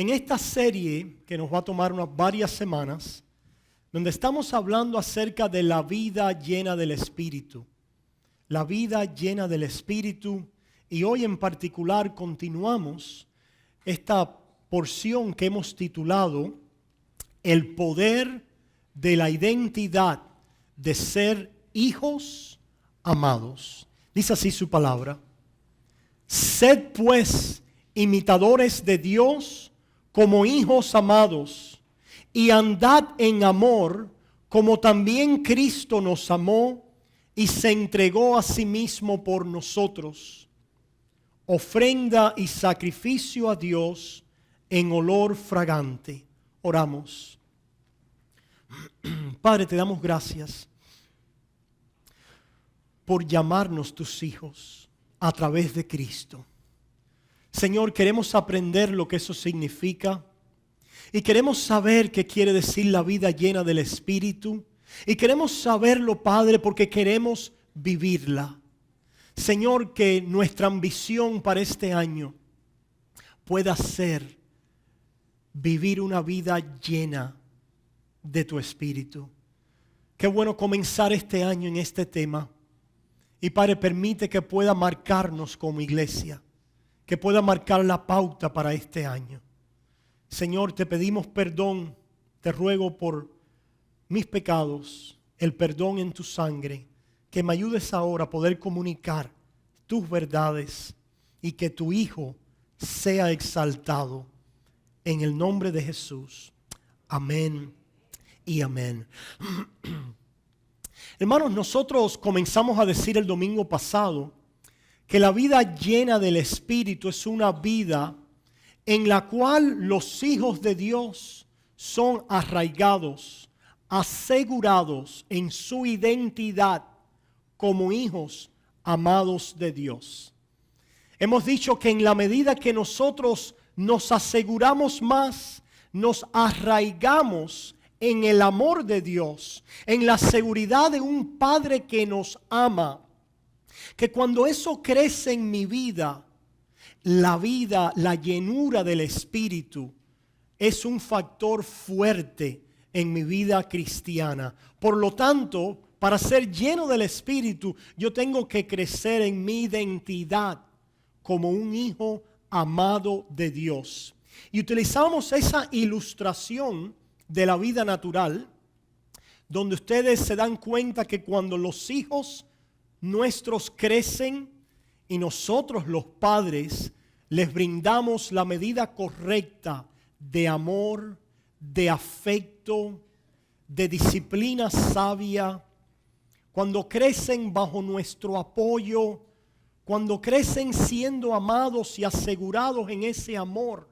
En esta serie que nos va a tomar varias semanas, donde estamos hablando acerca de la vida llena del Espíritu. La vida llena del Espíritu. Y hoy en particular continuamos esta porción que hemos titulado El poder de la identidad de ser hijos amados. Dice así su palabra. Sed pues imitadores de Dios como hijos amados, y andad en amor como también Cristo nos amó y se entregó a sí mismo por nosotros, ofrenda y sacrificio a Dios en olor fragante. Oramos. Padre, te damos gracias por llamarnos tus hijos a través de Cristo. Señor, queremos aprender lo que eso significa y queremos saber qué quiere decir la vida llena del Espíritu y queremos saberlo, Padre, porque queremos vivirla. Señor, que nuestra ambición para este año pueda ser vivir una vida llena de tu Espíritu. Qué bueno comenzar este año en este tema. Y Padre, permite que pueda marcarnos como iglesia, que pueda marcar la pauta para este año. Señor, te pedimos perdón, te ruego por mis pecados, el perdón en tu sangre, que me ayudes ahora a poder comunicar tus verdades y que tu Hijo sea exaltado. En el nombre de Jesús. Amén y amén. Hermanos, nosotros comenzamos a decir el domingo pasado que la vida llena del Espíritu es una vida en la cual los hijos de Dios son arraigados, asegurados en su identidad como hijos amados de Dios. Hemos dicho que en la medida que nosotros nos aseguramos más, nos arraigamos en el amor de Dios, en la seguridad de un Padre que nos ama, que cuando eso crece en mi vida, la llenura del Espíritu es un factor fuerte en mi vida cristiana. Por lo tanto, para ser lleno del Espíritu, yo tengo que crecer en mi identidad como un hijo amado de Dios. Y utilizamos esa ilustración de la vida natural, donde ustedes se dan cuenta que cuando los hijos nuestros crecen y nosotros los padres les brindamos la medida correcta de amor, de afecto, de disciplina sabia, cuando crecen bajo nuestro apoyo, cuando crecen siendo amados y asegurados en ese amor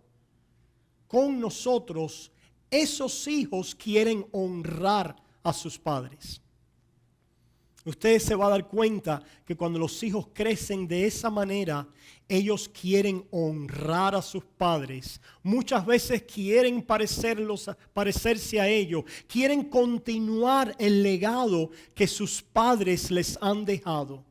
con nosotros, esos hijos quieren honrar a sus padres. Ustedes se van a dar cuenta que cuando los hijos crecen de esa manera, ellos quieren honrar a sus padres. Muchas veces quieren parecerse a ellos, quieren continuar el legado que sus padres les han dejado.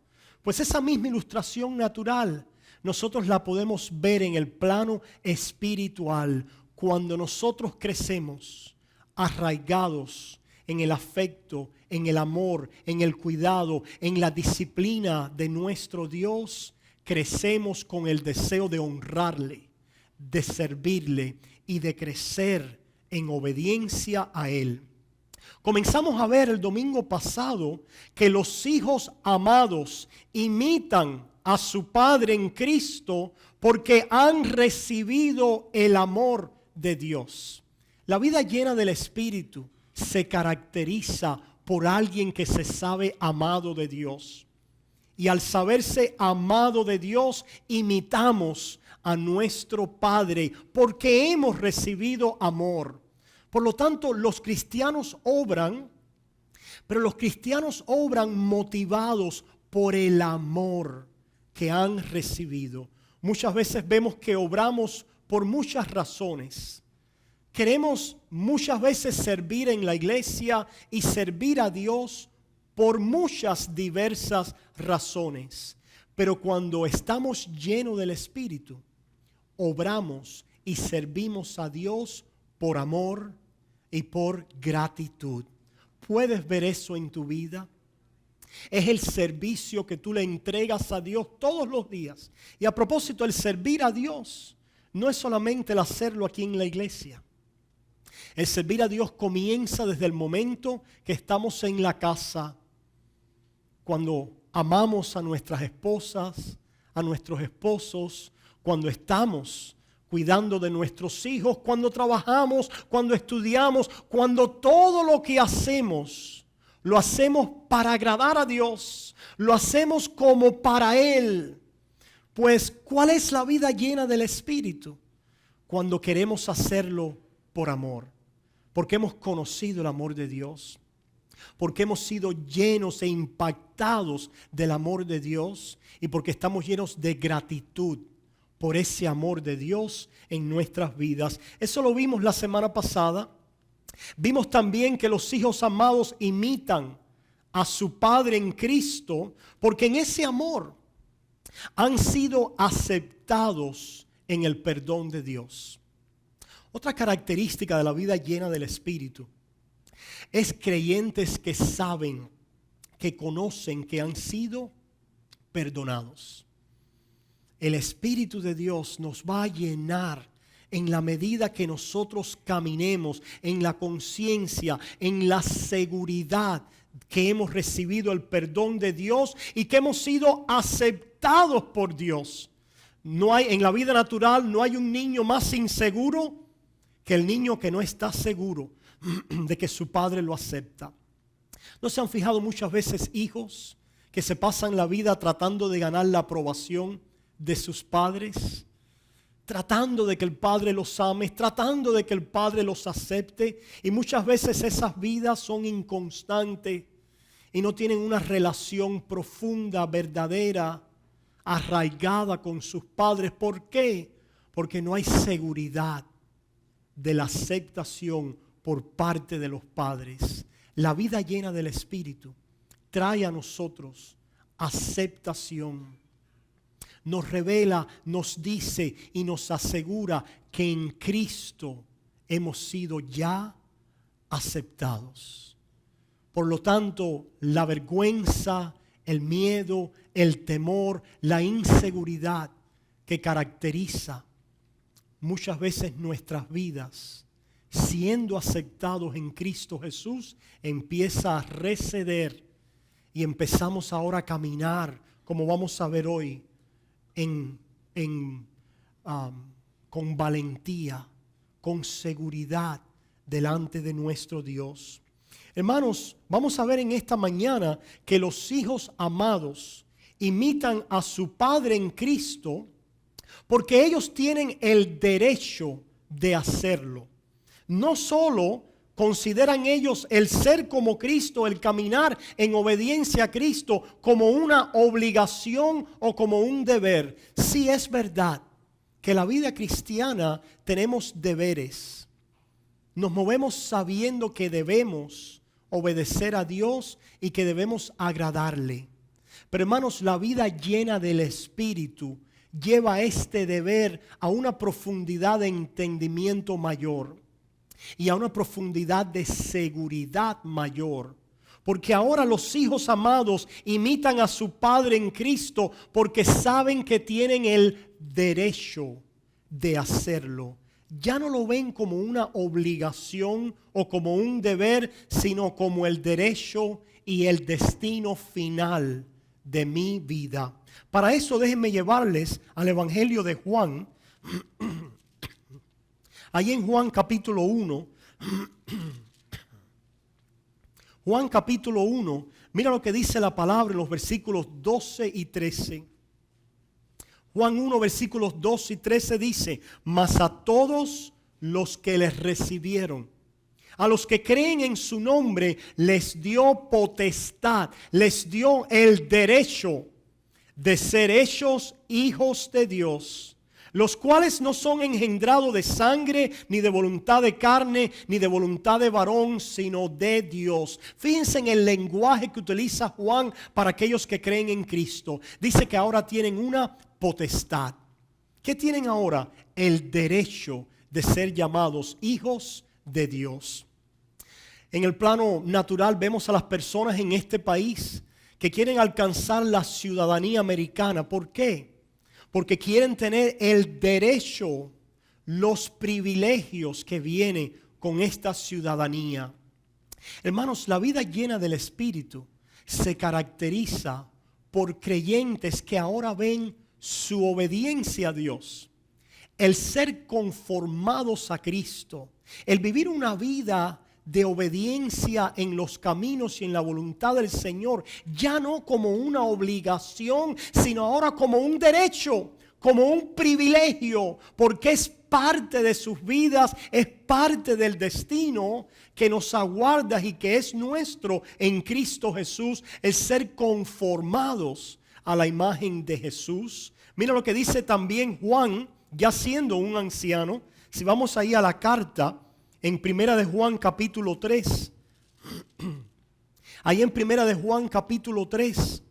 Pues esa misma ilustración natural, nosotros la podemos ver en el plano espiritual. Cuando nosotros crecemos arraigados en el afecto, en el amor, en el cuidado, en la disciplina de nuestro Dios, crecemos con el deseo de honrarle, de servirle y de crecer en obediencia a Él. Comenzamos a ver el domingo pasado que los hijos amados imitan a su Padre en Cristo porque han recibido el amor de Dios. La vida llena del Espíritu se caracteriza por alguien que se sabe amado de Dios. Y al saberse amado de Dios, imitamos a nuestro Padre porque hemos recibido amor. Por lo tanto, los cristianos obran, pero los cristianos obran motivados por el amor que han recibido. Muchas veces vemos que obramos por muchas razones. Queremos muchas veces servir en la iglesia y servir a Dios por muchas diversas razones. Pero cuando estamos llenos del Espíritu, obramos y servimos a Dios por amor y por gratitud. ¿Puedes ver eso en tu vida? Es el servicio que tú le entregas a Dios todos los días. Y a propósito, el servir a Dios no es solamente el hacerlo aquí en la iglesia. El servir a Dios comienza desde el momento que estamos en la casa, cuando amamos a nuestras esposas, a nuestros esposos, cuando estamos cuidando de nuestros hijos, cuando trabajamos, cuando estudiamos, cuando todo lo que hacemos, lo hacemos para agradar a Dios, lo hacemos como para Él. Pues, ¿cuál es la vida llena del Espíritu? Cuando queremos hacerlo por amor, porque hemos conocido el amor de Dios, porque hemos sido llenos e impactados del amor de Dios y porque estamos llenos de gratitud por ese amor de Dios en nuestras vidas. Eso lo vimos la semana pasada. Vimos también que los hijos amados imitan a su Padre en Cristo porque en ese amor han sido aceptados en el perdón de Dios. Otra característica de la vida llena del Espíritu es creyentes que saben, que conocen que han sido perdonados. El Espíritu de Dios nos va a llenar en la medida que nosotros caminemos en la conciencia, en la seguridad que hemos recibido el perdón de Dios y que hemos sido aceptados por Dios. No hay, en la vida natural no hay un niño más inseguro que el niño que no está seguro de que su padre lo acepta. ¿No se han fijado muchas veces hijos que se pasan la vida tratando de ganar la aprobación de sus padres? Tratando de que el padre los ame, tratando de que el padre los acepte. Y muchas veces esas vidas son inconstantes y no tienen una relación profunda, verdadera, arraigada con sus padres. ¿Por qué? Porque no hay seguridad de la aceptación por parte de los padres. La vida llena del Espíritu trae a nosotros aceptación. Nos revela, nos dice y nos asegura que en Cristo hemos sido ya aceptados. Por lo tanto, la vergüenza, el miedo, el temor, la inseguridad que caracteriza muchas veces nuestras vidas, siendo aceptados en Cristo Jesús, empieza a receder y empezamos ahora a caminar, como vamos a ver hoy, con valentía, con seguridad delante de nuestro Dios. Hermanos, vamos a ver en esta mañana que los hijos amados imitan a su Padre en Cristo porque ellos tienen el derecho de hacerlo. No solo consideran ellos el ser como Cristo, el caminar en obediencia a Cristo como una obligación o como un deber. Sí es verdad que la vida cristiana tenemos deberes. Nos movemos sabiendo que debemos obedecer a Dios y que debemos agradarle. Pero hermanos, la vida llena del Espíritu lleva este deber a una profundidad de entendimiento mayor y a una profundidad de seguridad mayor. Porque ahora los hijos amados imitan a su Padre en Cristo porque saben que tienen el derecho de hacerlo. Ya no lo ven como una obligación o como un deber, sino como el derecho y el destino final de mi vida. Para eso déjenme llevarles al Evangelio de Juan. Ahí en Juan capítulo 1, Juan capítulo 1, mira lo que dice la palabra en los versículos 12 y 13. Juan 1, versículos 12 y 13 dice: mas a todos los que les recibieron, a los que creen en su nombre, les dio potestad, les dio el derecho de ser hechos hijos de Dios, los cuales no son engendrados de sangre, ni de voluntad de carne, ni de voluntad de varón, sino de Dios. Fíjense en el lenguaje que utiliza Juan para aquellos que creen en Cristo. Dice que ahora tienen una potestad. ¿Qué tienen ahora? El derecho de ser llamados hijos de Dios. En el plano natural vemos a las personas en este país que quieren alcanzar la ciudadanía americana. ¿Por qué? Porque quieren tener el derecho, los privilegios que vienen con esta ciudadanía. Hermanos, la vida llena del Espíritu se caracteriza por creyentes que ahora ven su obediencia a Dios, el ser conformados a Cristo, el vivir una vida de obediencia en los caminos y en la voluntad del Señor, ya no como una obligación, sino ahora como un derecho, como un privilegio, porque es parte de sus vidas, es parte del destino que nos aguarda y que es nuestro en Cristo Jesús, el ser conformados a la imagen de Jesús. Mira lo que dice también Juan, ya siendo un anciano. Si vamos ahí a la carta, en Primera de Juan capítulo 3, ahí en Primera de Juan capítulo 3,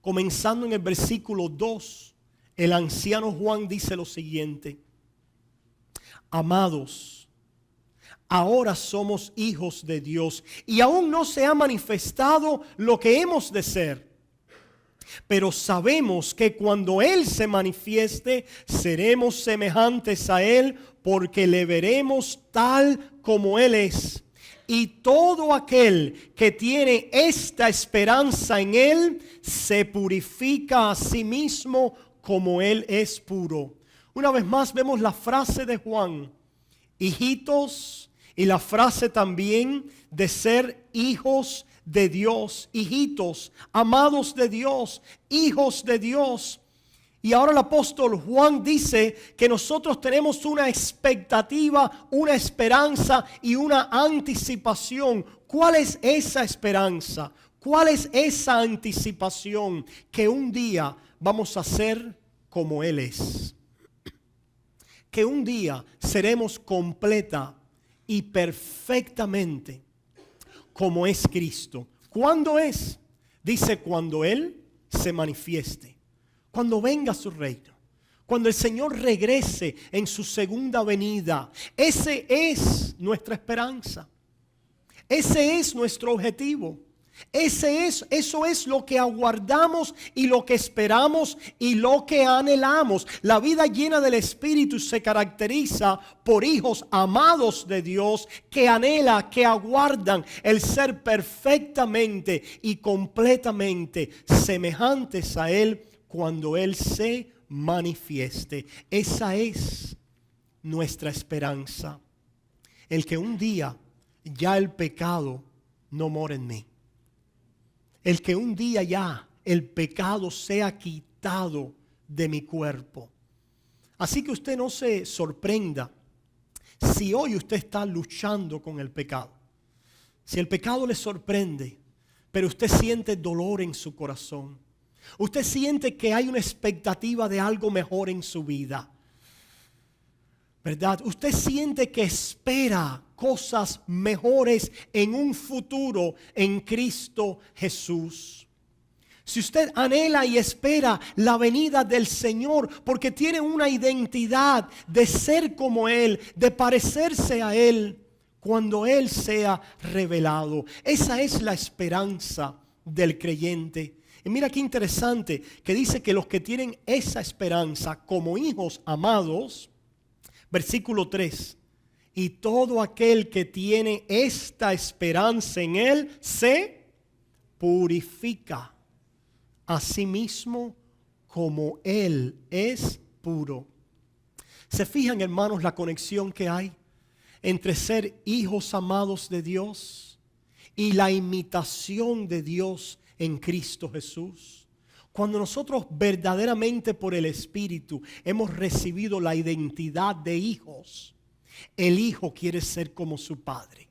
comenzando en el versículo 2, el anciano Juan dice lo siguiente: amados, ahora somos hijos de Dios y aún no se ha manifestado lo que hemos de ser. Pero sabemos que cuando Él se manifieste, seremos semejantes a Él, porque le veremos tal como Él es. Y todo aquel que tiene esta esperanza en Él, se purifica a sí mismo como Él es puro. Una vez más vemos la frase de Juan, hijitos, y la frase también de ser hijos de Dios, hijitos, amados de Dios, hijos de Dios. Y ahora el apóstol Juan dice que nosotros tenemos una expectativa, una esperanza y una anticipación. ¿Cuál es esa esperanza? ¿Cuál es esa anticipación? Que un día vamos a ser como Él es. Que un día seremos completa y perfectamente como es Cristo. ¿Cuándo es? Dice cuando Él se manifieste, cuando venga su reino, cuando el Señor regrese en su segunda venida. Ese es nuestra esperanza. Ese es nuestro objetivo. Eso es lo que aguardamos y lo que esperamos y lo que anhelamos. La vida llena del Espíritu se caracteriza por hijos amados de Dios que anhelan, que aguardan el ser perfectamente y completamente semejantes a Él cuando Él se manifieste. Esa es nuestra esperanza. El que un día ya el pecado no mora en mí. El que un día ya el pecado sea quitado de mi cuerpo. Así que usted no se sorprenda si hoy usted está luchando con el pecado. Si el pecado le sorprende, pero usted siente dolor en su corazón. Usted siente que hay una expectativa de algo mejor en su vida, ¿verdad? Usted siente que espera cosas mejores en un futuro en Cristo Jesús. Si usted anhela y espera la venida del Señor porque tiene una identidad de ser como Él, de parecerse a Él cuando Él sea revelado. Esa es la esperanza del creyente. Y mira qué interesante que dice que los que tienen esa esperanza como hijos amados, versículo 3, y todo aquel que tiene esta esperanza en Él se purifica a sí mismo como Él es puro. ¿Se fijan, hermanos, la conexión que hay entre ser hijos amados de Dios y la imitación de Dios en Cristo Jesús? Cuando nosotros verdaderamente por el Espíritu hemos recibido la identidad de hijos, el hijo quiere ser como su padre.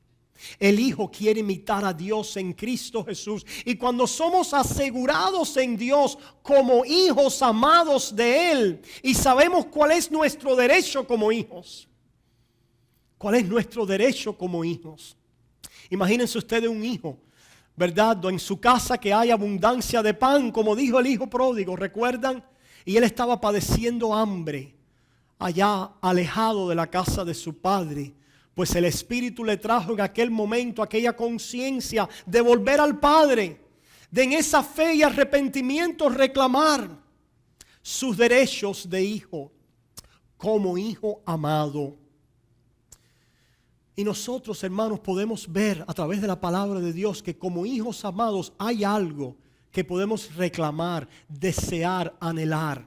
El hijo quiere imitar a Dios en Cristo Jesús. Y cuando somos asegurados en Dios como hijos amados de Él y sabemos cuál es nuestro derecho como hijos. ¿Cuál es nuestro derecho como hijos? Imagínense ustedes un hijo, ¿verdad? En su casa que hay abundancia de pan, como dijo el hijo pródigo, ¿recuerdan? y él estaba padeciendo hambre allá alejado de la casa de su padre, pues el Espíritu le trajo en aquel momento aquella conciencia de volver al Padre, de en esa fe y arrepentimiento reclamar sus derechos de hijo, como hijo amado. Y nosotros, hermanos, podemos ver a través de la palabra de Dios que como hijos amados hay algo que podemos reclamar, desear, anhelar.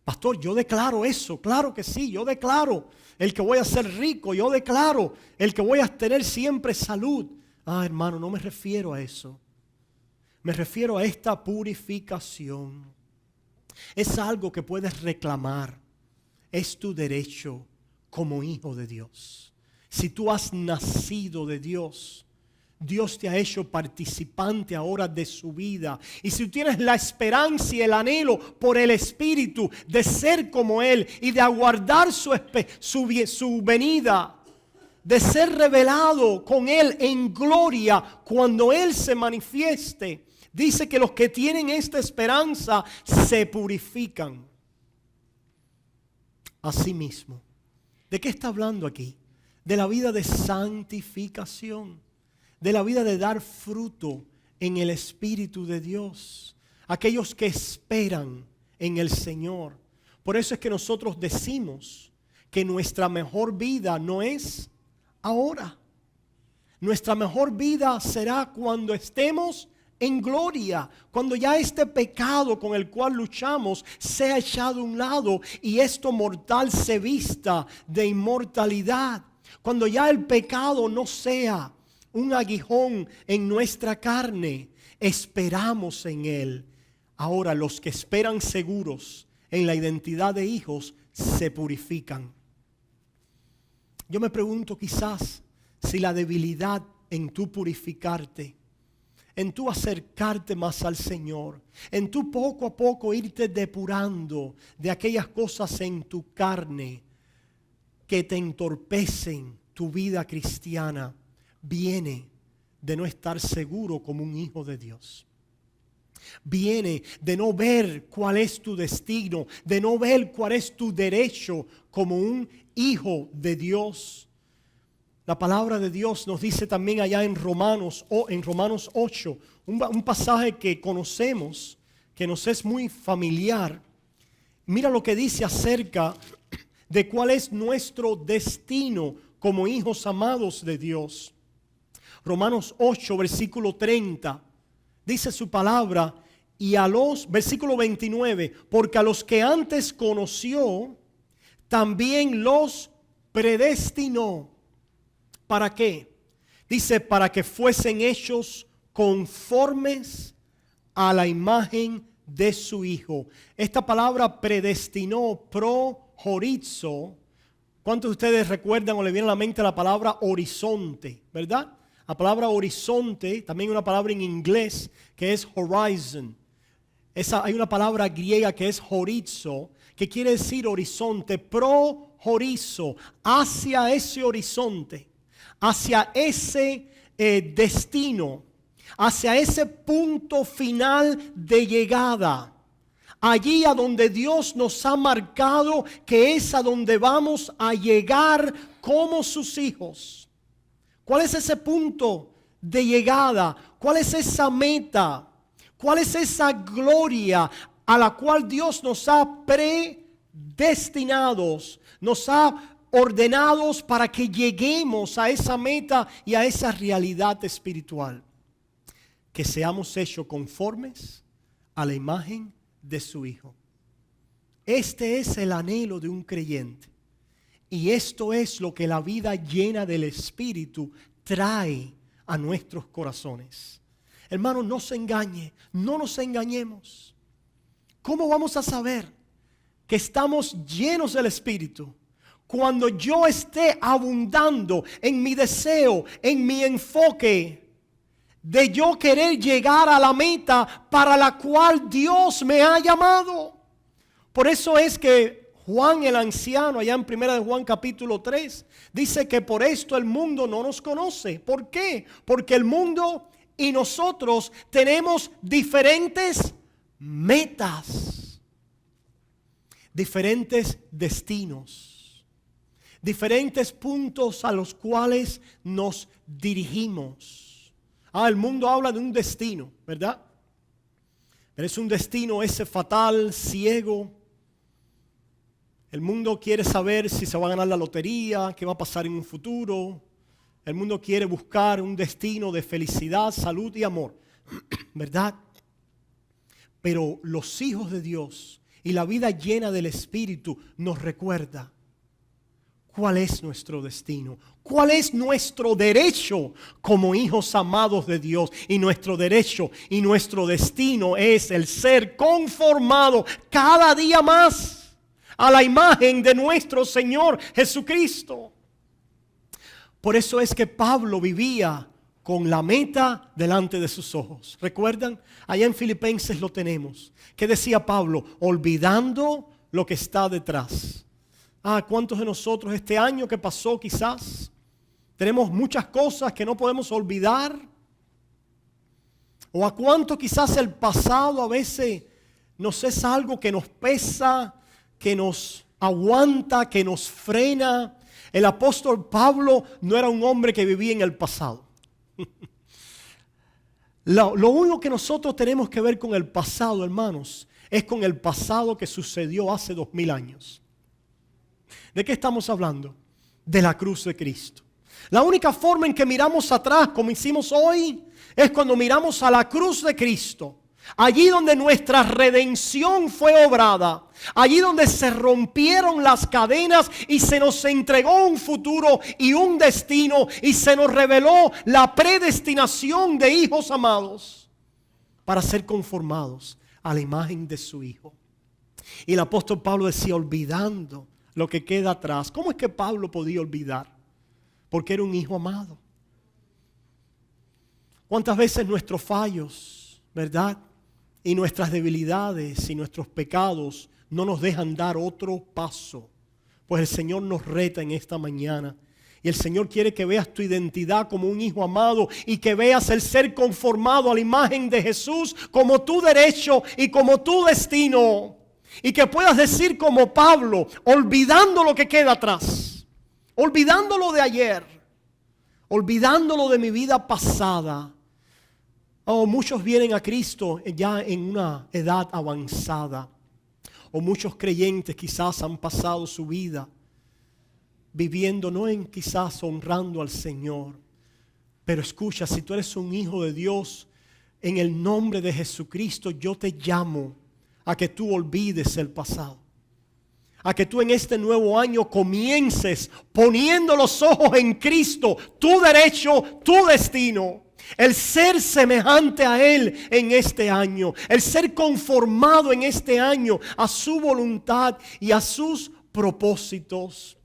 Pastor, yo declaro eso, claro que sí, yo declaro el que voy a ser rico, yo declaro el que voy a tener siempre salud. Ah, hermano, no me refiero a eso. Me refiero a esta purificación. Es algo que puedes reclamar. Es tu derecho como hijo de Dios. Si tú has nacido de Dios, Dios te ha hecho participante ahora de su vida. Y si tú tienes la esperanza y el anhelo por el Espíritu de ser como Él y de aguardar su venida, de ser revelado con Él en gloria cuando Él se manifieste, dice que los que tienen esta esperanza se purifican a sí mismo. ¿De qué está hablando aquí? De la vida de santificación, de la vida de dar fruto en el Espíritu de Dios. Aquellos que esperan en el Señor. Por eso es que nosotros decimos que nuestra mejor vida no es ahora. Nuestra mejor vida será cuando estemos en gloria, cuando ya este pecado con el cual luchamos sea echado a un lado y esto mortal se vista de inmortalidad. Cuando ya el pecado no sea un aguijón en nuestra carne, esperamos en Él. Ahora los que esperan seguros en la identidad de hijos se purifican. Yo me pregunto quizás si la debilidad en tu purificarte, en tu acercarte más al Señor, en tu poco a poco irte depurando de aquellas cosas en tu carne que te entorpecen tu vida cristiana, viene de no estar seguro como un hijo de Dios. Viene de no ver cuál es tu destino, de no ver cuál es tu derecho como un hijo de Dios. La palabra de Dios nos dice también allá en Romanos 8, un pasaje que conocemos, que nos es muy familiar. Mira lo que dice acerca de cuál es nuestro destino como hijos amados de Dios. Romanos 8, versículo 30, dice su palabra, y a los, versículo 29, porque a los que antes conoció, también los predestinó. ¿Para qué? Dice, para que fuesen hechos conformes a la imagen de su Hijo. Esta palabra predestinó, horizo. ¿Cuántos de ustedes recuerdan o le viene a la mente la palabra horizonte? ¿Verdad? La palabra horizonte, también una palabra en inglés que es horizon. Hay una palabra griega que es horizo, que quiere decir horizonte, horizo, hacia ese horizonte, hacia ese destino, hacia ese punto final de llegada. Allí a donde Dios nos ha marcado que es a donde vamos a llegar como sus hijos. ¿Cuál es ese punto de llegada? ¿Cuál es esa meta? ¿Cuál es esa gloria a la cual Dios nos ha predestinados, nos ha ordenados para que lleguemos a esa meta y a esa realidad espiritual? Que seamos hechos conformes a la imagen de su Hijo. Este es el anhelo de un creyente. Y esto es lo que la vida llena del Espíritu trae a nuestros corazones. Hermano, no se engañe, no nos engañemos. ¿Cómo vamos a saber que estamos llenos del Espíritu? Cuando yo esté abundando en mi deseo, en mi enfoque de yo querer llegar a la meta para la cual Dios me ha llamado. Por eso es que Juan el anciano, allá en 1 de Juan capítulo 3, dice que por esto el mundo no nos conoce. ¿Por qué? Porque el mundo y nosotros tenemos diferentes metas. diferentes destinos, diferentes puntos a los cuales nos dirigimos. El mundo habla de un destino, ¿verdad? Pero es un destino ese fatal, ciego. El mundo quiere saber si se va a ganar la lotería, qué va a pasar en un futuro. El mundo quiere buscar un destino de felicidad, salud y amor, ¿verdad? Pero los hijos de Dios y la vida llena del Espíritu nos recuerda cuál es nuestro destino, cuál es nuestro derecho como hijos amados de Dios. Y nuestro derecho y nuestro destino es el ser conformado cada día más a la imagen de nuestro Señor Jesucristo. Por eso es que Pablo vivía con la meta delante de sus ojos. ¿Recuerdan? Allá en Filipenses lo tenemos. ¿Qué decía Pablo? Olvidando lo que está detrás. ¿Cuántos de nosotros este año que pasó quizás tenemos muchas cosas que no podemos olvidar? ¿O a cuánto quizás el pasado a veces nos es algo que nos pesa, que nos aguanta, que nos frena? El apóstol Pablo no era un hombre que vivía en el pasado. Lo único que nosotros tenemos que ver con el pasado, hermanos, es con el pasado que sucedió hace 2000 años. ¿De qué estamos hablando? De la cruz de Cristo. La única forma en que miramos atrás, como hicimos hoy, es cuando miramos a la cruz de Cristo. Allí donde nuestra redención fue obrada. Allí donde se rompieron las cadenas y se nos entregó un futuro y un destino. Y se nos reveló la predestinación de hijos amados para ser conformados a la imagen de su Hijo. Y el apóstol Pablo decía, olvidando lo que queda atrás. ¿Cómo es que Pablo podía olvidar? Porque era un hijo amado. ¿Cuántas veces nuestros fallos, verdad? Y nuestras debilidades y nuestros pecados no nos dejan dar otro paso? Pues el Señor nos reta en esta mañana. Y el Señor quiere que veas tu identidad como un hijo amado y que veas el ser conformado a la imagen de Jesús como tu derecho y como tu destino. Y que puedas decir como Pablo, olvidando lo que queda atrás, olvidándolo de ayer, olvidándolo de mi vida pasada. Muchos vienen a Cristo ya en una edad avanzada. O muchos creyentes quizás han pasado su vida viviendo, no en quizás honrando al Señor. Pero escucha, si tú eres un hijo de Dios, en el nombre de Jesucristo yo te llamo a que tú olvides el pasado. A que tú en este nuevo año comiences poniendo los ojos en Cristo, tu derecho, tu destino. El ser semejante a Él en este año. El ser conformado en este año a su voluntad y a sus propósitos.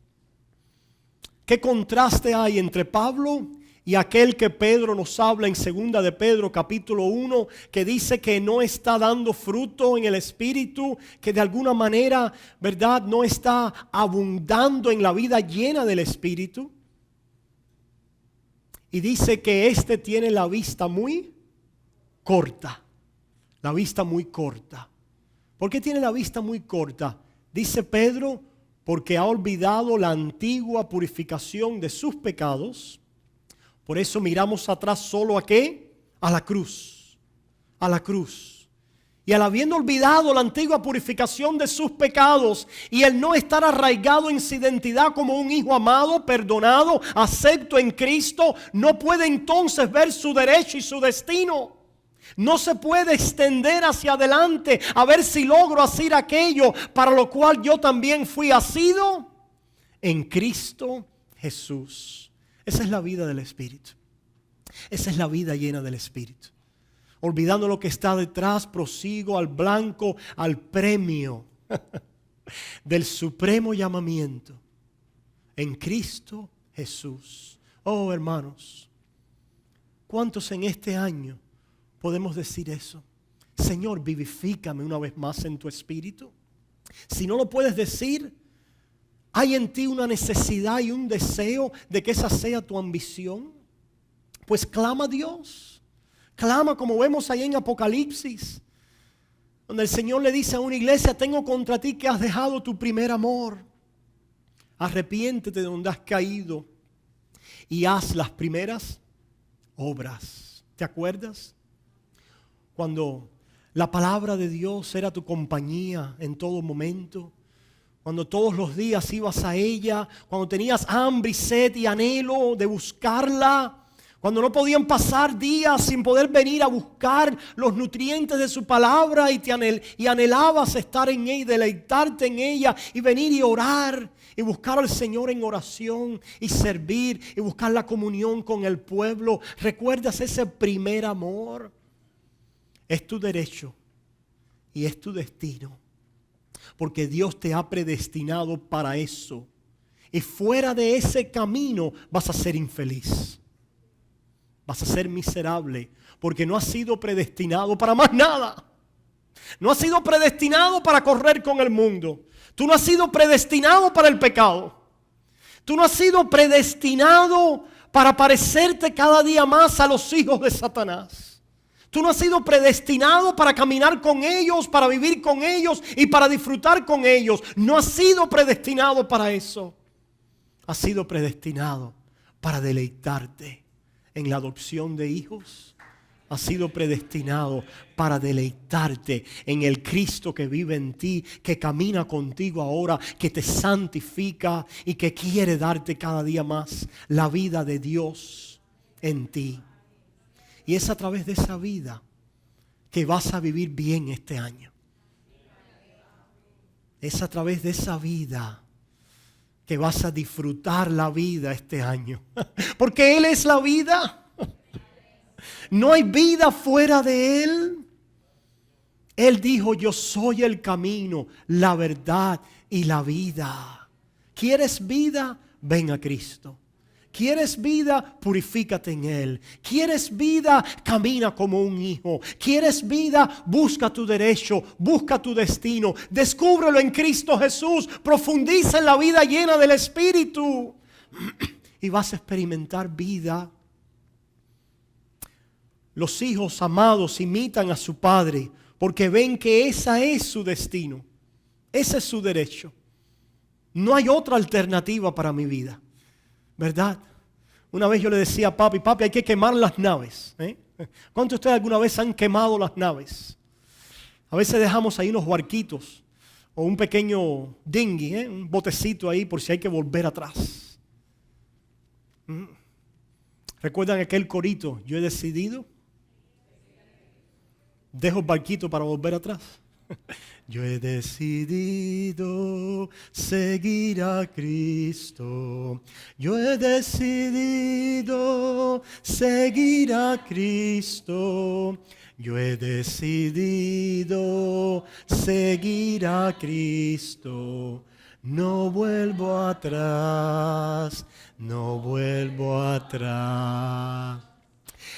¿Qué contraste hay entre Pablo y aquel que Pedro nos habla en 2 de Pedro capítulo 1, que dice que no está dando fruto en el Espíritu, que de alguna manera, verdad, no está abundando en la vida llena del Espíritu? Y dice que este tiene la vista muy corta. La vista muy corta. ¿Por qué tiene la vista muy corta? Dice Pedro, porque ha olvidado la antigua purificación de sus pecados. Por eso miramos atrás solo ¿a qué? A la cruz. A la cruz. Y al habiendo olvidado la antigua purificación de sus pecados y el no estar arraigado en su identidad como un hijo amado, perdonado, acepto en Cristo, no puede entonces ver su derecho y su destino. No se puede extender hacia adelante a ver si logro hacer aquello para lo cual yo también fui asido en Cristo Jesús. Esa es la vida del Espíritu. Esa es la vida llena del Espíritu. Olvidando lo que está detrás, prosigo al blanco, al premio del supremo llamamiento en Cristo Jesús. Oh, hermanos, ¿cuántos en este año podemos decir eso? Señor, vivifícame una vez más en tu Espíritu. Si no lo puedes decir, ¿hay en ti una necesidad y un deseo de que esa sea tu ambición? Pues clama a Dios. Clama como vemos ahí en Apocalipsis. donde el Señor le dice a una iglesia: tengo contra ti que has dejado tu primer amor. Arrepiéntete de donde has caído y haz las primeras obras. ¿Te acuerdas? Cuando la palabra de Dios era tu compañía en todo momento. Cuando todos los días ibas a ella. Cuando tenías hambre y sed y anhelo de buscarla. Cuando no podían pasar días sin poder venir a buscar los nutrientes de su palabra y anhelabas estar en ella y deleitarte en ella y venir y orar y buscar al Señor en oración y servir y buscar la comunión con el pueblo. ¿Recuerdas ese primer amor? Es tu derecho y es tu destino, porque Dios te ha predestinado para eso, y fuera de ese camino vas a ser infeliz. Vas a ser miserable porque no has sido predestinado para más nada. No has sido predestinado para correr con el mundo. Tú no has sido predestinado para el pecado. Tú no has sido predestinado para parecerte cada día más a los hijos de Satanás. Tú no has sido predestinado para caminar con ellos, para vivir con ellos y para disfrutar con ellos. No has sido predestinado para eso. Has sido predestinado para deleitarte en la adopción de hijos. Has sido predestinado para deleitarte en el Cristo que vive en ti, que camina contigo ahora, que te santifica y que quiere darte cada día más la vida de Dios en ti. Y es a través de esa vida que vas a vivir bien este año. Es a través de esa vida que vas a disfrutar la vida este año. Porque Él es la vida. No hay vida fuera de Él. Él dijo: yo soy el camino, la verdad y la vida. ¿Quieres vida? Ven a Cristo. ¿Quieres vida? Purifícate en Él. ¿Quieres vida? Camina como un hijo. ¿Quieres vida? Busca tu derecho, busca tu destino. Descúbrelo en Cristo Jesús. Profundiza en la vida llena del Espíritu. Y vas a experimentar vida. Los hijos amados imitan a su padre porque ven que esa es su destino. Ese es su derecho. No hay otra alternativa para mi vida. ¿Verdad? Una vez yo le decía a papi: hay que quemar las naves. ¿Cuántos de ustedes alguna vez han quemado las naves? A veces dejamos ahí unos barquitos o un pequeño dinghy, un botecito ahí por si hay que volver atrás. ¿Recuerdan aquel corito? Yo he decidido. Dejo el barquito para volver atrás. Yo he decidido seguir a Cristo. Yo he decidido seguir a Cristo. Yo he decidido seguir a Cristo. No vuelvo atrás, no vuelvo atrás.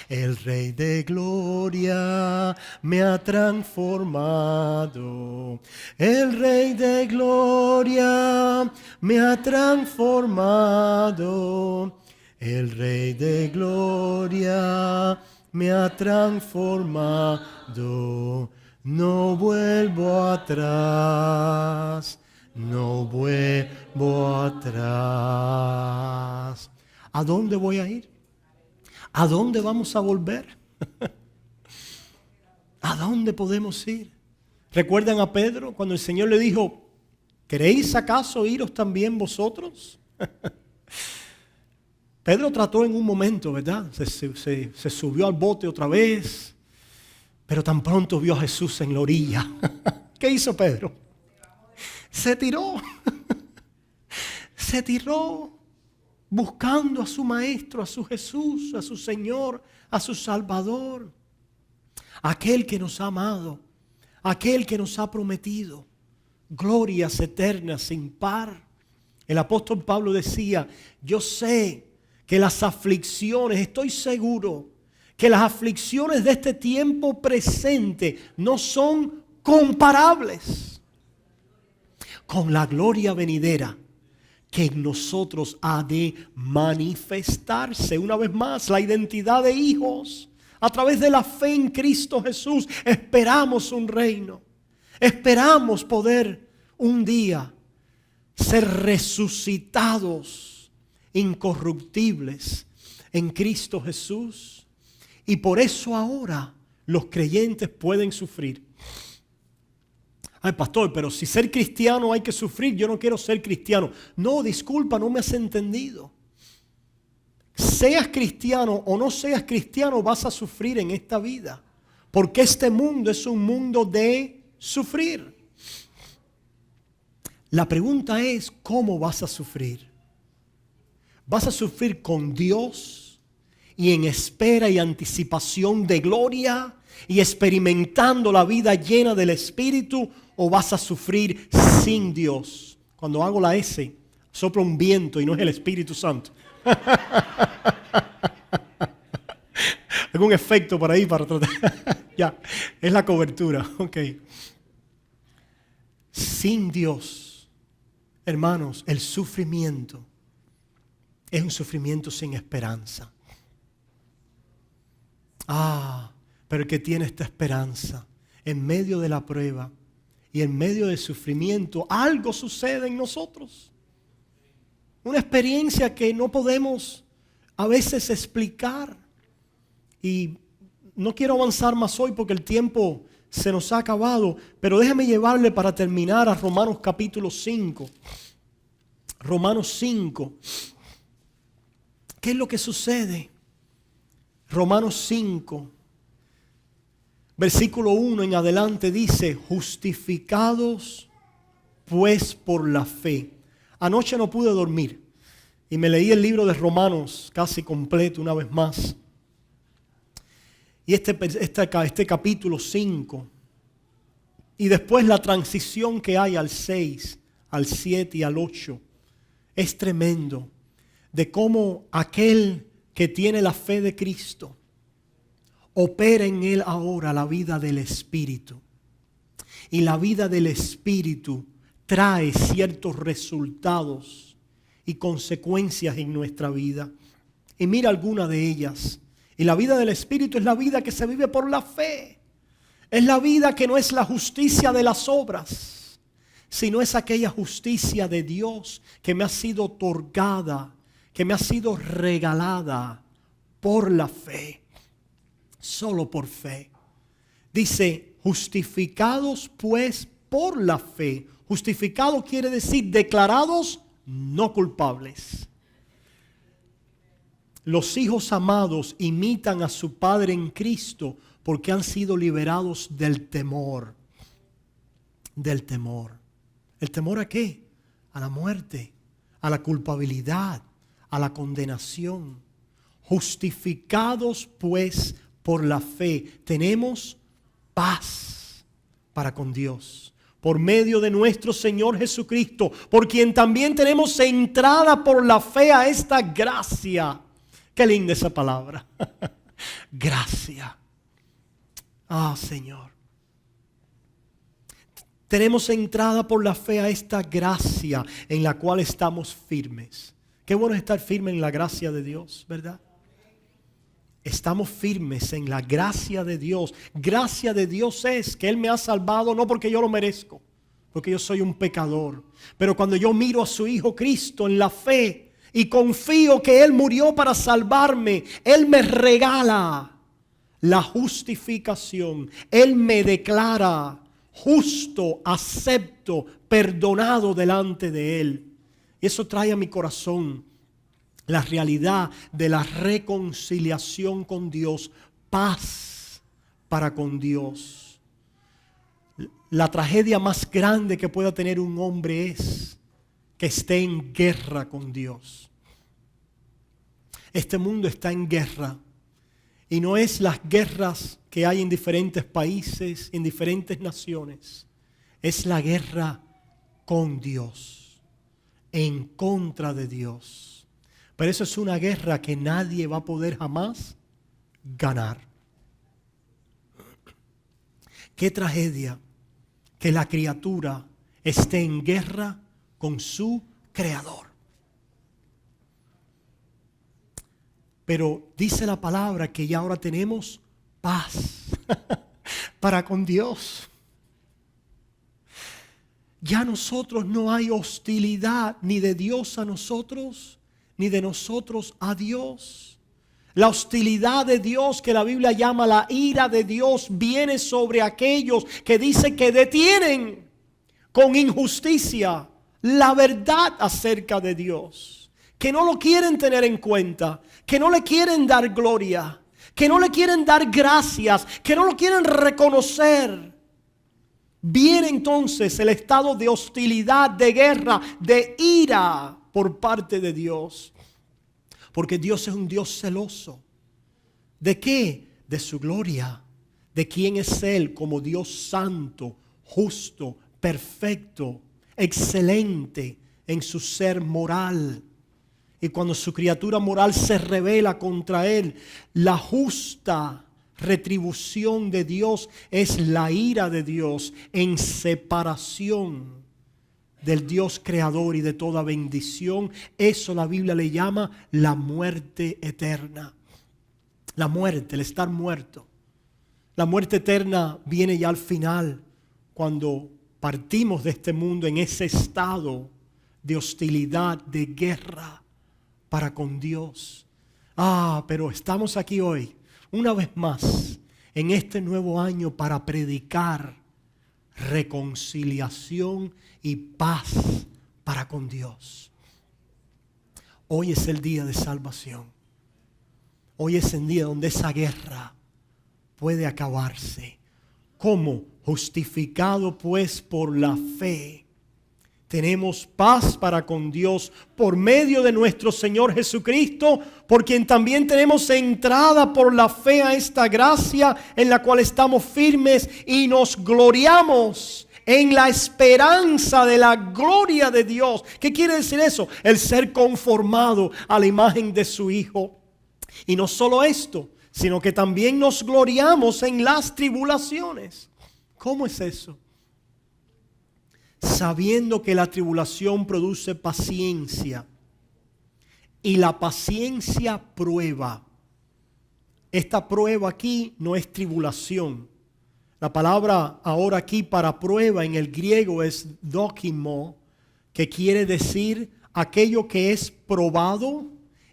El Rey de Gloria me ha transformado. El Rey de Gloria me ha transformado. El Rey de Gloria me ha transformado. No vuelvo atrás, no vuelvo atrás. ¿A dónde voy a ir? ¿A dónde vamos a volver? ¿A dónde podemos ir? ¿Recuerdan a Pedro cuando el Señor le dijo: ¿queréis acaso iros también vosotros? Pedro trató en un momento, ¿verdad? Se subió al bote otra vez, pero tan pronto vio a Jesús en la orilla. ¿Qué hizo Pedro? Se tiró. Se tiró. Buscando a su Maestro, a su Jesús, a su Señor, a su Salvador. Aquel que nos ha amado, aquel que nos ha prometido glorias eternas sin par. El apóstol Pablo decía: yo sé que las aflicciones, estoy seguro que las aflicciones de este tiempo presente no son comparables con la gloria venidera que en nosotros ha de manifestarse. Una vez más, la identidad de hijos. A través de la fe en Cristo Jesús esperamos un reino. Esperamos poder un día ser resucitados, incorruptibles en Cristo Jesús. Y por eso ahora los creyentes pueden sufrir. Ay, pastor, pero si ser cristiano hay que sufrir, yo no quiero ser cristiano. No, disculpa, no me has entendido. Seas cristiano o no seas cristiano, vas a sufrir en esta vida. Porque este mundo es un mundo de sufrir. La pregunta es, ¿cómo vas a sufrir? ¿Vas a sufrir con Dios y en espera y anticipación de gloria y experimentando la vida llena del Espíritu? ¿O vas a sufrir sin Dios? Cuando hago la S, sopla un viento y no es el Espíritu Santo. Algún efecto por ahí para tratar. Ya, es la cobertura. Ok. Sin Dios, hermanos, el sufrimiento es un sufrimiento sin esperanza. Pero el que tiene esta esperanza, en medio de la prueba y en medio del sufrimiento, algo sucede en nosotros. Una experiencia que no podemos a veces explicar. Y no quiero avanzar más hoy porque el tiempo se nos ha acabado, pero déjame llevarle para terminar a Romanos capítulo 5. Romanos 5. ¿Qué es lo que sucede? Romanos 5, versículo 1 en adelante dice, justificados pues por la fe. Anoche no pude dormir y me leí el libro de Romanos casi completo una vez más. Y este capítulo 5 y después la transición que hay al 6, al 7 y al 8 es tremendo de cómo aquel que tiene la fe de Cristo opera en él ahora la vida del Espíritu. Y la vida del Espíritu trae ciertos resultados y consecuencias en nuestra vida. Y mira alguna de ellas. Y la vida del Espíritu es la vida que se vive por la fe. Es la vida que no es la justicia de las obras, sino es aquella justicia de Dios que me ha sido otorgada, que me ha sido regalada por la fe. Solo por fe. Dice, justificados pues por la fe. Justificado quiere decir declarados no culpables. Los hijos amados imitan a su Padre en Cristo porque han sido liberados del temor. Del temor. ¿El temor a qué? A la muerte, a la culpabilidad, a la condenación. Justificados pues por la fe, tenemos paz para con Dios. Por medio de nuestro Señor Jesucristo, por quien también tenemos entrada por la fe a esta gracia. Qué linda esa palabra. Gracia. Señor. Tenemos entrada por la fe a esta gracia en la cual estamos firmes. Qué bueno es estar firme en la gracia de Dios, ¿verdad? Estamos firmes en la gracia de Dios. Gracia de Dios es que Él me ha salvado no porque yo lo merezco, porque yo soy un pecador. Pero cuando yo miro a su Hijo Cristo en la fe y confío que Él murió para salvarme, Él me regala la justificación. Él me declara justo, acepto, perdonado delante de Él. Y eso trae a mi corazón la realidad de la reconciliación con Dios, paz para con Dios. La tragedia más grande que pueda tener un hombre es que esté en guerra con Dios. Este mundo está en guerra y no es las guerras que hay en diferentes países, en diferentes naciones. Es la guerra con Dios, en contra de Dios. Pero eso es una guerra que nadie va a poder jamás ganar. Qué tragedia que la criatura esté en guerra con su Creador. Pero dice la palabra que ya ahora tenemos paz para con Dios. ya nosotros no hay hostilidad ni de Dios a nosotros, ni de nosotros a Dios. La hostilidad de Dios, que la Biblia llama la ira de Dios, viene sobre aquellos que dice que detienen con injusticia la verdad acerca de Dios, que no lo quieren tener en cuenta, que no le quieren dar gloria, que no le quieren dar gracias, que no lo quieren reconocer. Viene entonces el estado de hostilidad, de guerra, de ira por parte de Dios. Porque Dios es un Dios celoso. ¿De qué? De su gloria. ¿De quién es Él como Dios santo, justo, perfecto, excelente en su ser moral? Y cuando su criatura moral se rebela contra Él, la justa retribución de Dios es la ira de Dios en separación del Dios creador y de toda bendición. Eso la Biblia le llama la muerte eterna. La muerte, el estar muerto. La muerte eterna viene ya al final, cuando partimos de este mundo en ese estado de hostilidad, de guerra para con Dios. Pero estamos aquí hoy, una vez más, en este nuevo año para predicar reconciliación y paz para con Dios. Hoy es el día de salvación. Hoy es el día donde esa guerra puede acabarse. ¿Cómo? Justificado pues por la fe, tenemos paz para con Dios por medio de nuestro Señor Jesucristo, por quien también tenemos entrada por la fe a esta gracia en la cual estamos firmes y nos gloriamos en la esperanza de la gloria de Dios. ¿Qué quiere decir eso? El ser conformado a la imagen de su Hijo. Y no solo esto, sino que también nos gloriamos en las tribulaciones. ¿Cómo es eso? Sabiendo que la tribulación produce paciencia y la paciencia prueba. Esta prueba aquí no es tribulación. La palabra ahora aquí para prueba en el griego es dokimo, que quiere decir aquello que es probado,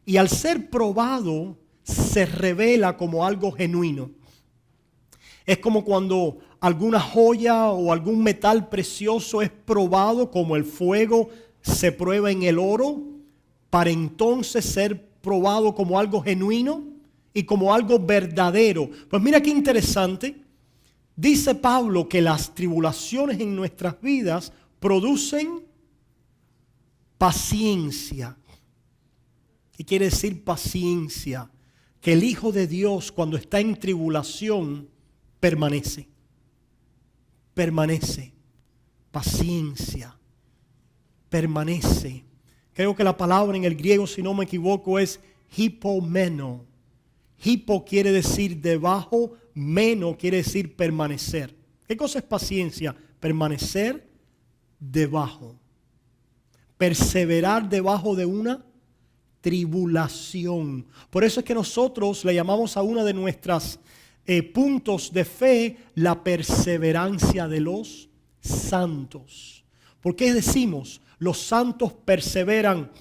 y al ser probado se revela como algo genuino. Es como cuando alguna joya o algún metal precioso es probado, como el fuego se prueba en el oro, para entonces ser probado como algo genuino y como algo verdadero. Pues mira qué interesante. Dice Pablo que las tribulaciones en nuestras vidas producen paciencia. ¿Qué quiere decir paciencia? Que el Hijo de Dios, cuando está en tribulación, permanece. Permanece. Paciencia. Permanece. Creo que la palabra en el griego, si no me equivoco, es hipomeno. Hipo quiere decir debajo, meno quiere decir permanecer. ¿Qué cosa es paciencia? Permanecer debajo. Perseverar debajo de una tribulación. Por eso es que nosotros le llamamos a una de nuestras puntos de fe la perseverancia de los santos. ¿Por qué decimos los santos perseveran?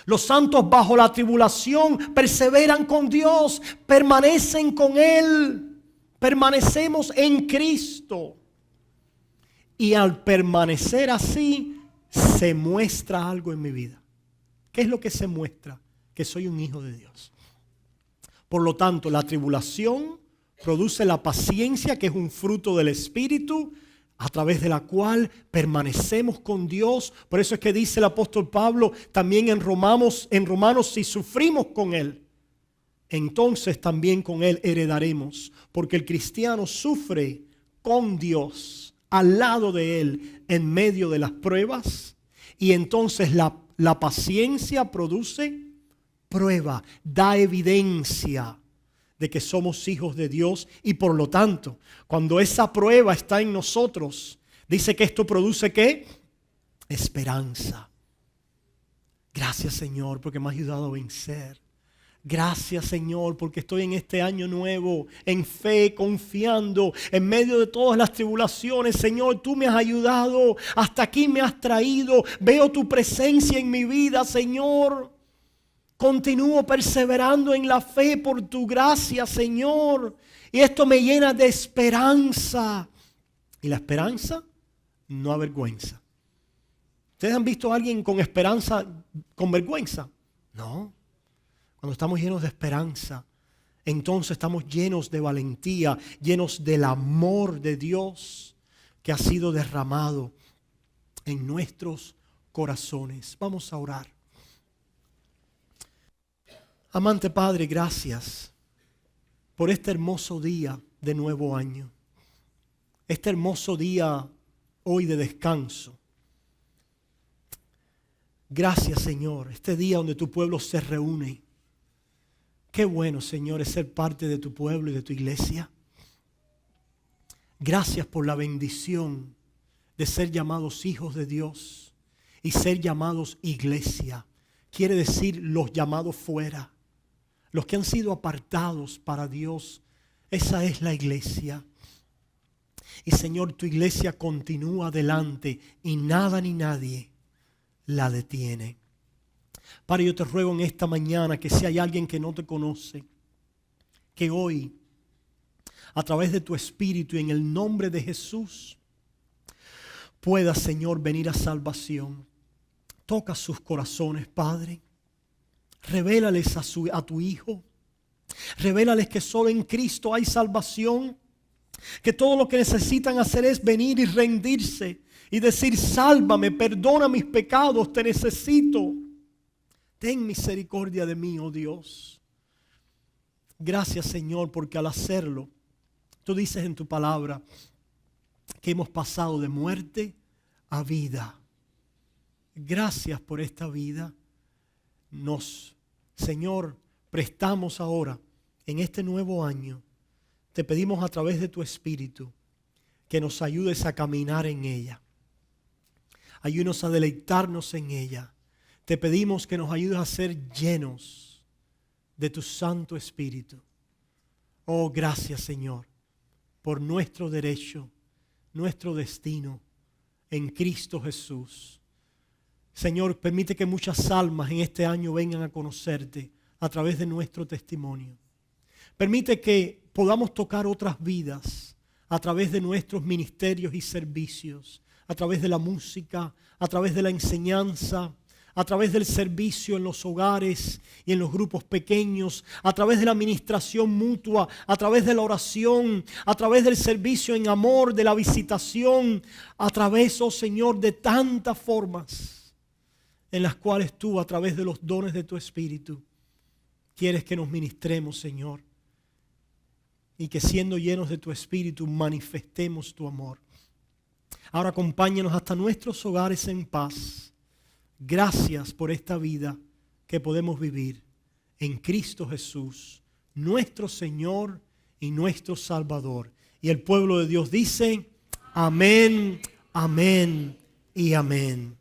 Los santos bajo la tribulación perseveran con Dios, permanecen con Él, permanecemos en Cristo. Y al permanecer así, se muestra algo en mi vida. ¿Qué es lo que se muestra? Que soy un hijo de Dios. Por lo tanto, la tribulación produce la paciencia, que es un fruto del Espíritu, a través de la cual permanecemos con Dios. Por eso es que dice el apóstol Pablo también en Romanos, si sufrimos con Él, entonces también con Él heredaremos. Porque el cristiano sufre con Dios, al lado de Él, en medio de las pruebas. Y entonces la paciencia produce prueba, da evidencia de que somos hijos de Dios, y por lo tanto, cuando esa prueba está en nosotros, dice que esto produce ¿qué? Esperanza. Gracias, Señor, porque me ha ayudado a vencer. Gracias, Señor, porque estoy en este año nuevo, en fe, confiando, en medio de todas las tribulaciones. Señor, tú me has ayudado, hasta aquí me has traído. Veo tu presencia en mi vida, Señor. Continúo perseverando en la fe por tu gracia, Señor. Y esto me llena de esperanza. Y la esperanza no avergüenza. ¿Ustedes han visto a alguien con esperanza con vergüenza? No. Cuando estamos llenos de esperanza, entonces estamos llenos de valentía, llenos del amor de Dios que ha sido derramado en nuestros corazones. Vamos a orar. Amante Padre, gracias por este hermoso día de nuevo año. Este hermoso día hoy de descanso. Gracias, Señor, este día donde tu pueblo se reúne. Qué bueno, Señor, es ser parte de tu pueblo y de tu iglesia. Gracias por la bendición de ser llamados hijos de Dios y ser llamados iglesia. Quiere decir los llamados fuera, los que han sido apartados para Dios. Esa es la iglesia. Y Señor, tu iglesia continúa adelante y nada ni nadie la detiene. Padre, yo te ruego en esta mañana que si hay alguien que no te conoce, que hoy, a través de tu Espíritu y en el nombre de Jesús, pueda, Señor, venir a salvación. Toca sus corazones, Padre. Revélales a tu Hijo. Revélales que solo en Cristo hay salvación. Que todo lo que necesitan hacer es venir y rendirse y decir: sálvame, perdona mis pecados, te necesito. Ten misericordia de mí, oh Dios. Gracias, Señor, porque al hacerlo, tú dices en tu palabra que hemos pasado de muerte a vida. Gracias por esta vida. Señor, prestamos ahora en este nuevo año. Te pedimos a través de tu Espíritu que nos ayudes a caminar en ella. Ayúdanos a deleitarnos en ella. Te pedimos que nos ayudes a ser llenos de tu Santo Espíritu. Oh, gracias, Señor, por nuestro derecho, nuestro destino en Cristo Jesús. Señor, permite que muchas almas en este año vengan a conocerte a través de nuestro testimonio. Permite que podamos tocar otras vidas a través de nuestros ministerios y servicios, a través de la música, a través de la enseñanza, a través del servicio en los hogares y en los grupos pequeños, a través de la administración mutua, a través de la oración, a través del servicio en amor, de la visitación, a través, oh Señor, de tantas formas en las cuales tú, a través de los dones de tu Espíritu, quieres que nos ministremos, Señor, y que siendo llenos de tu Espíritu manifestemos tu amor. Ahora acompáñanos hasta nuestros hogares en paz. Gracias por esta vida que podemos vivir en Cristo Jesús, nuestro Señor y nuestro Salvador. Y el pueblo de Dios dice: amén, amén y amén.